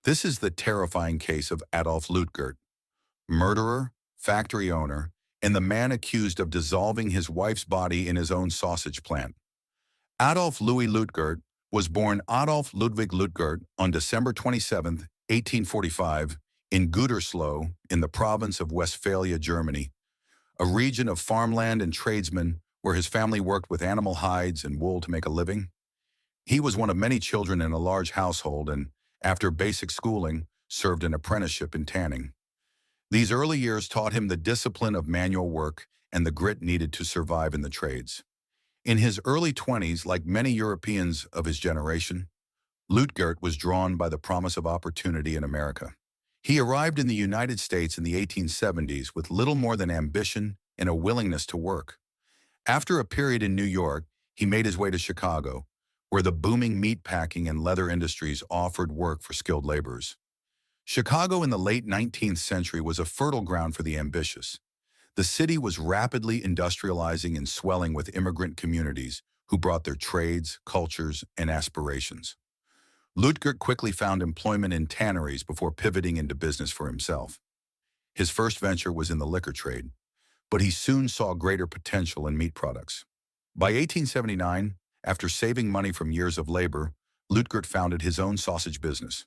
This is the terrifying case of Adolph Luetgert, murderer, factory owner, and the man accused of dissolving his wife's body in his own sausage plant. Adolph Louis Luetgert was born Adolph Ludwig Luetgert on December 27, 1845, in Gütersloh in the province of Westphalia, Germany, a region of farmland and tradesmen where his family worked with animal hides and wool to make a living. He was one of many children in a large household and, after basic schooling, served an apprenticeship in tanning. These early years taught him the discipline of manual work and the grit needed to survive in the trades. In his early 20s, like many Europeans of his generation, Luetgert was drawn by the promise of opportunity in America. He arrived in the United States in the 1870s with little more than ambition and a willingness to work. After a period in New York, he made his way to Chicago, where the booming meatpacking and leather industries offered work for skilled laborers. Chicago in the late 19th century was a fertile ground for the ambitious. The city was rapidly industrializing and swelling with immigrant communities who brought their trades, cultures, and aspirations. Luetgert quickly found employment in tanneries before pivoting into business for himself. His first venture was in the liquor trade, but he soon saw greater potential in meat products. By 1879, after saving money from years of labor, Luetgert founded his own sausage business.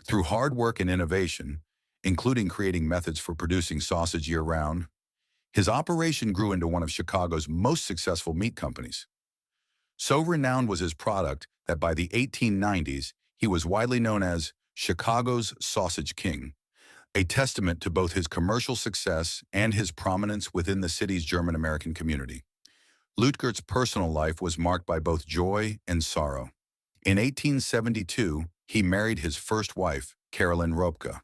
Through hard work and innovation, including creating methods for producing sausage year-round, his operation grew into one of Chicago's most successful meat companies. So renowned was his product that by the 1890s, he was widely known as Chicago's Sausage King, a testament to both his commercial success and his prominence within the city's German-American community. Luetgert's personal life was marked by both joy and sorrow. In 1872, he married his first wife, Caroline Ropke,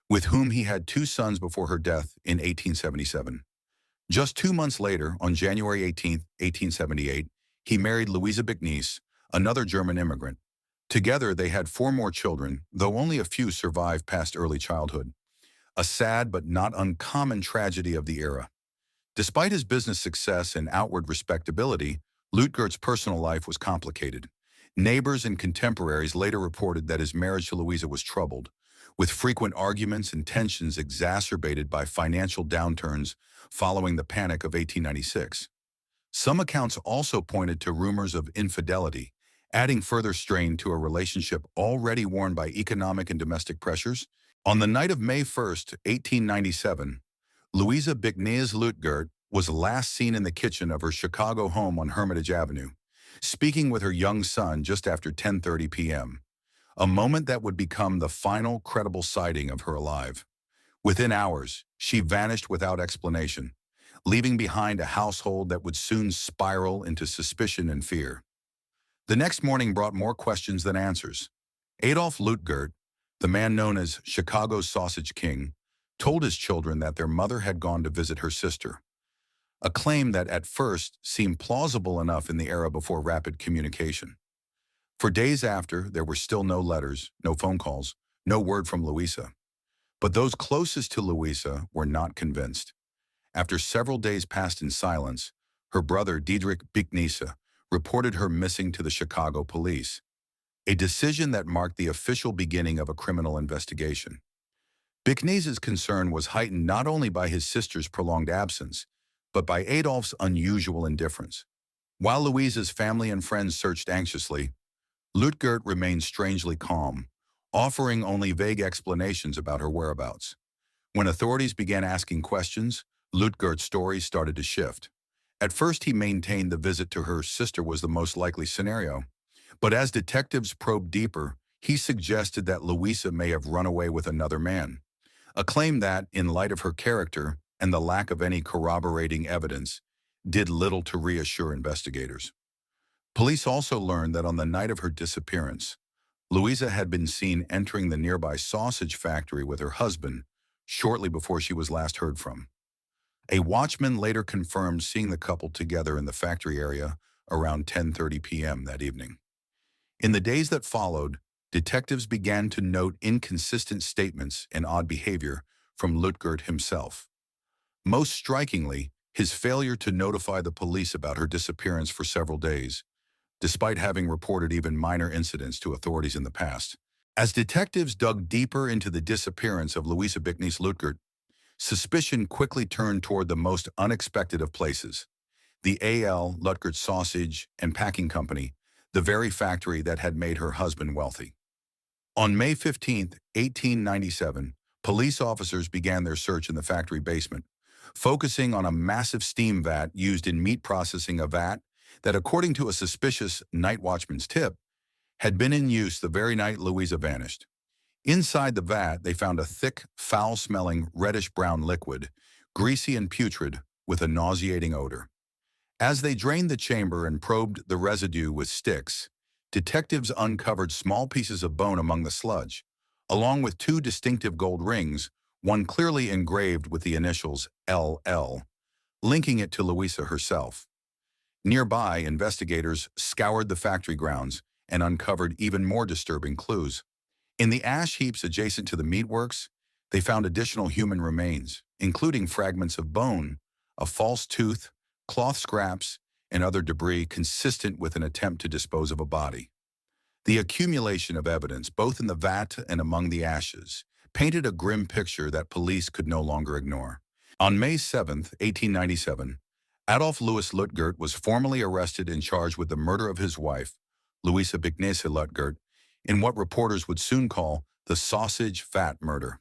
with whom he had two sons before her death in 1877. Just 2 months later, on January 18, 1878, he married Louisa Luetgert, another German immigrant. Together, they had 4 more children, though only a few survived past early childhood. A sad but not uncommon tragedy of the era. Despite his business success and outward respectability, Luetgert's personal life was complicated. Neighbors and contemporaries later reported that his marriage to Louisa was troubled, with frequent arguments and tensions exacerbated by financial downturns following the Panic of 1896. Some accounts also pointed to rumors of infidelity, adding further strain to a relationship already worn by economic and domestic pressures. On the night of May 1, 1897, Louisa Luetgert was last seen in the kitchen of her Chicago home on Hermitage Avenue, speaking with her young son just after 10:30 p.m., a moment that would become the final credible sighting of her alive. Within hours, she vanished without explanation, leaving behind a household that would soon spiral into suspicion and fear. The next morning brought more questions than answers. Adolph Luetgert, the man known as Chicago's Sausage King, told his children that their mother had gone to visit her sister, a claim that at first seemed plausible enough in the era before rapid communication. For days after, there were still no letters, no phone calls, no word from Louisa. But those closest to Louisa were not convinced. After several days passed in silence, her brother Diedrich Bicknisse reported her missing to the Chicago police, a decision that marked the official beginning of a criminal investigation. Bicknisse's concern was heightened not only by his sister's prolonged absence, but by Adolph's unusual indifference. While Louisa's family and friends searched anxiously, Luetgert remained strangely calm, offering only vague explanations about her whereabouts. When authorities began asking questions, Luetgert's story started to shift. At first, he maintained the visit to her sister was the most likely scenario. But as detectives probed deeper, he suggested that Louisa may have run away with another man, a claim that, in light of her character and the lack of any corroborating evidence, did little to reassure investigators. Police also learned that on the night of her disappearance, Louisa had been seen entering the nearby sausage factory with her husband shortly before she was last heard from. A watchman later confirmed seeing the couple together in the factory area around 10:30 p.m. that evening. In the days that followed, detectives began to note inconsistent statements and odd behavior from Luetgert himself. Most strikingly, his failure to notify the police about her disappearance for several days, despite having reported even minor incidents to authorities in the past. As detectives dug deeper into the disappearance of Louisa Luetgert, suspicion quickly turned toward the most unexpected of places, the A.L. Luetgert Sausage and Packing Company, the very factory that had made her husband wealthy. On May 15, 1897, police officers began their search in the factory basement, focusing on a massive steam vat used in meat processing, a vat that, according to a suspicious night watchman's tip, had been in use the very night Louisa vanished. Inside the vat, they found a thick, foul-smelling, reddish-brown liquid, greasy and putrid, with a nauseating odor. As they drained the chamber and probed the residue with sticks, detectives uncovered small pieces of bone among the sludge, along with two distinctive gold rings, one clearly engraved with the initials LL, linking it to Louisa herself. Nearby, investigators scoured the factory grounds and uncovered even more disturbing clues. In the ash heaps adjacent to the meatworks, they found additional human remains, including fragments of bone, a false tooth, cloth scraps, and other debris consistent with an attempt to dispose of a body. The accumulation of evidence, both in the vat and among the ashes, painted a grim picture that police could no longer ignore. On May 7, 1897, Adolph Louis Luetgert was formally arrested and charged with the murder of his wife, Louisa Luetgert, in what reporters would soon call the sausage vat murder.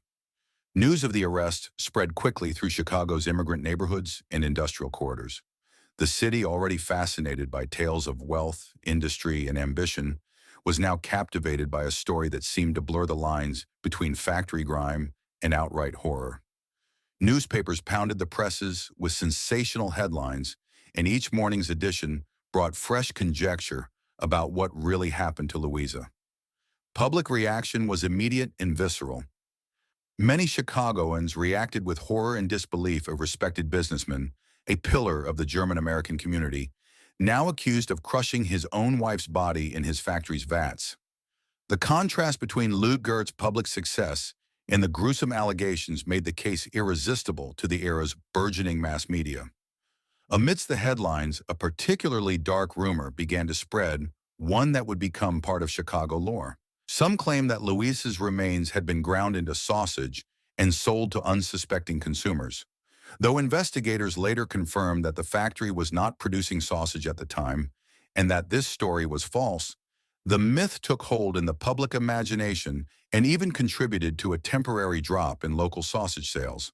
News of the arrest spread quickly through Chicago's immigrant neighborhoods and industrial corridors. The city, already fascinated by tales of wealth, industry, and ambition, was now captivated by a story that seemed to blur the lines between factory grime and outright horror. Newspapers pounded the presses with sensational headlines, and each morning's edition brought fresh conjecture about what really happened to Louisa. Public reaction was immediate and visceral. Many Chicagoans reacted with horror and disbelief of respected businessman, a pillar of the German-American community, now accused of crushing his own wife's body in his factory's vats. The contrast between Luetgert's public success and the gruesome allegations made the case irresistible to the era's burgeoning mass media. Amidst the headlines, a particularly dark rumor began to spread, one that would become part of Chicago lore. Some claimed that Louisa's remains had been ground into sausage and sold to unsuspecting consumers. Though investigators later confirmed that the factory was not producing sausage at the time and that this story was false, the myth took hold in the public imagination and even contributed to a temporary drop in local sausage sales.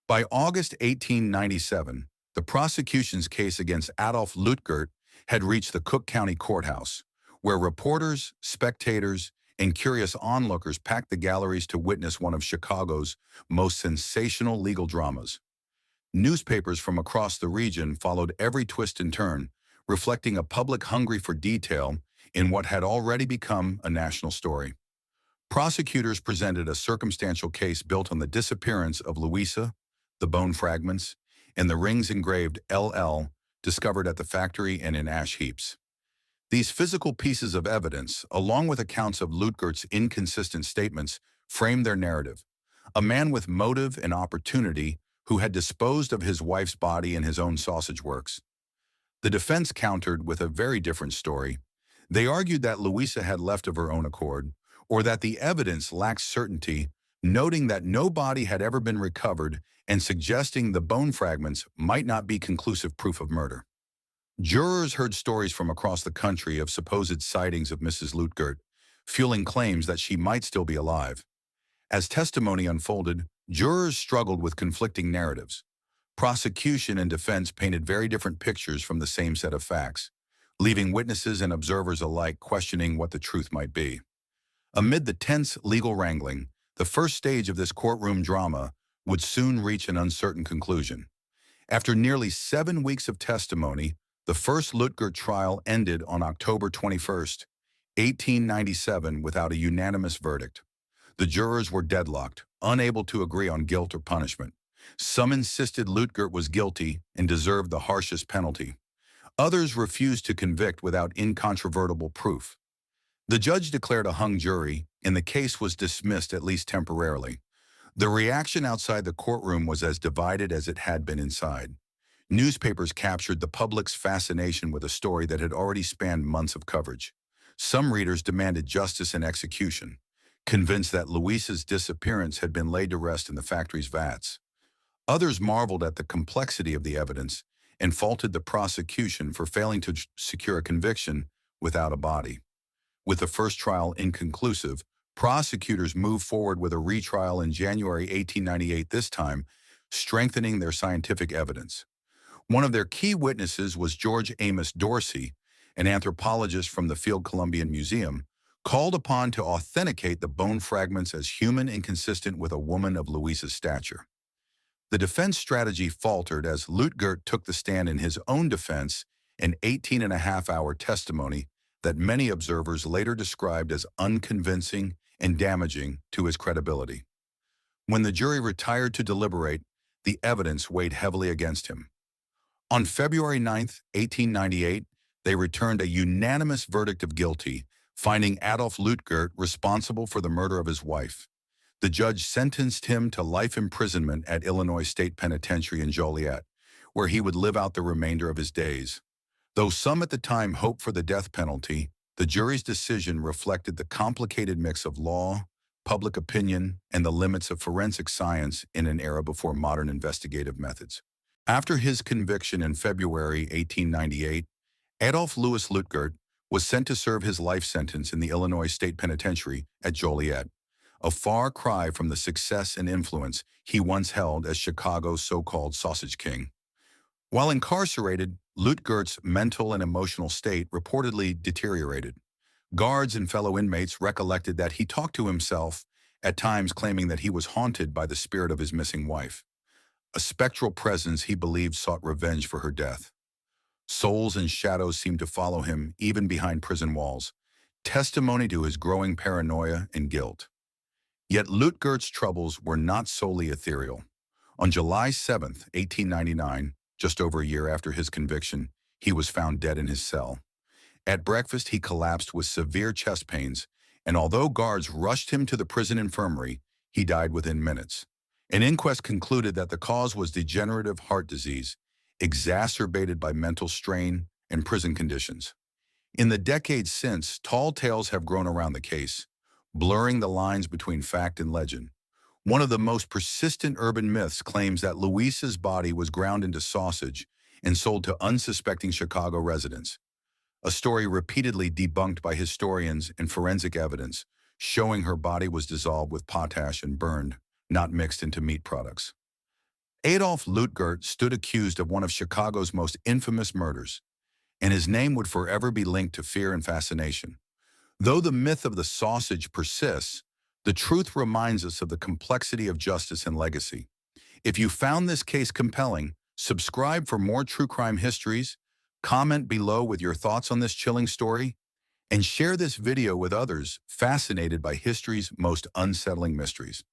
By August 1897, the prosecution's case against Adolph Luetgert had reached the Cook County Courthouse, where reporters, spectators, and curious onlookers packed the galleries to witness one of Chicago's most sensational legal dramas. Newspapers from across the region followed every twist and turn, reflecting a public hungry for detail in what had already become a national story. Prosecutors presented a circumstantial case built on the disappearance of Louisa, the bone fragments, and the rings engraved LL discovered at the factory and in ash heaps. These physical pieces of evidence, along with accounts of Luetgert's inconsistent statements, framed their narrative. A man with motive and opportunity who had disposed of his wife's body in his own sausage works. The defense countered with a very different story. They argued that Louisa had left of her own accord, or that the evidence lacked certainty, noting that no body had ever been recovered and suggesting the bone fragments might not be conclusive proof of murder. Jurors heard stories from across the country of supposed sightings of Mrs. Luetgert, fueling claims that she might still be alive. As testimony unfolded, jurors struggled with conflicting narratives. Prosecution and defense painted very different pictures from the same set of facts, leaving witnesses and observers alike questioning what the truth might be. Amid the tense legal wrangling, the first stage of this courtroom drama would soon reach an uncertain conclusion. After nearly 7 weeks of testimony, the first Luetgert trial ended on October 21, 1897, without a unanimous verdict. The jurors were deadlocked, unable to agree on guilt or punishment. Some insisted Luetgert was guilty and deserved the harshest penalty. Others refused to convict without incontrovertible proof. The judge declared a hung jury, and the case was dismissed at least temporarily. The reaction outside the courtroom was as divided as it had been inside. Newspapers captured the public's fascination with a story that had already spanned months of coverage. Some readers demanded justice and execution. convinced that Louisa's disappearance had been laid to rest in the factory's vats. Others marveled at the complexity of the evidence and faulted the prosecution for failing to secure a conviction without a body. With the first trial inconclusive, prosecutors moved forward with a retrial in January 1898, this time strengthening their scientific evidence. One of their key witnesses was George Amos Dorsey, an anthropologist from the Field Columbian Museum, called upon to authenticate the bone fragments as human and consistent with a woman of Louisa's stature. The defense strategy faltered as Luetgert took the stand in his own defense, an 18-and-a-half-hour testimony that many observers later described as unconvincing and damaging to his credibility. When the jury retired to deliberate, the evidence weighed heavily against him. On February 9, 1898, they returned a unanimous verdict of guilty, finding Adolph Luetgert responsible for the murder of his wife. The judge sentenced him to life imprisonment at Illinois State Penitentiary in Joliet, where he would live out the remainder of his days. Though some at the time hoped for the death penalty, the jury's decision reflected the complicated mix of law, public opinion, and the limits of forensic science in an era before modern investigative methods. After his conviction in February 1898, Adolph Louis Luetgert was sent to serve his life sentence in the Illinois State Penitentiary at Joliet, a far cry from the success and influence he once held as Chicago's so-called Sausage King. While incarcerated, Luetgert's mental and emotional state reportedly deteriorated. Guards and fellow inmates recollected that he talked to himself, at times claiming that he was haunted by the spirit of his missing wife, a spectral presence he believed sought revenge for her death. Souls and shadows seemed to follow him even behind prison walls, testimony to his growing paranoia and guilt. Yet Luetgert's troubles were not solely ethereal. On July 7, 1899, just over a year after his conviction, he was found dead in his cell. At breakfast, he collapsed with severe chest pains, and although guards rushed him to the prison infirmary, he died within minutes. An inquest concluded that the cause was degenerative heart disease, exacerbated by mental strain and prison conditions. In the decades since, tall tales have grown around the case, blurring the lines between fact and legend. One of the most persistent urban myths claims that Louisa's body was ground into sausage and sold to unsuspecting Chicago residents, a story repeatedly debunked by historians and forensic evidence, showing her body was dissolved with potash and burned, not mixed into meat products. Adolph Luetgert stood accused of one of Chicago's most infamous murders, and his name would forever be linked to fear and fascination. Though the myth of the sausage persists, the truth reminds us of the complexity of justice and legacy. If you found this case compelling, subscribe for more true crime histories, comment below with your thoughts on this chilling story, and share this video with others fascinated by history's most unsettling mysteries.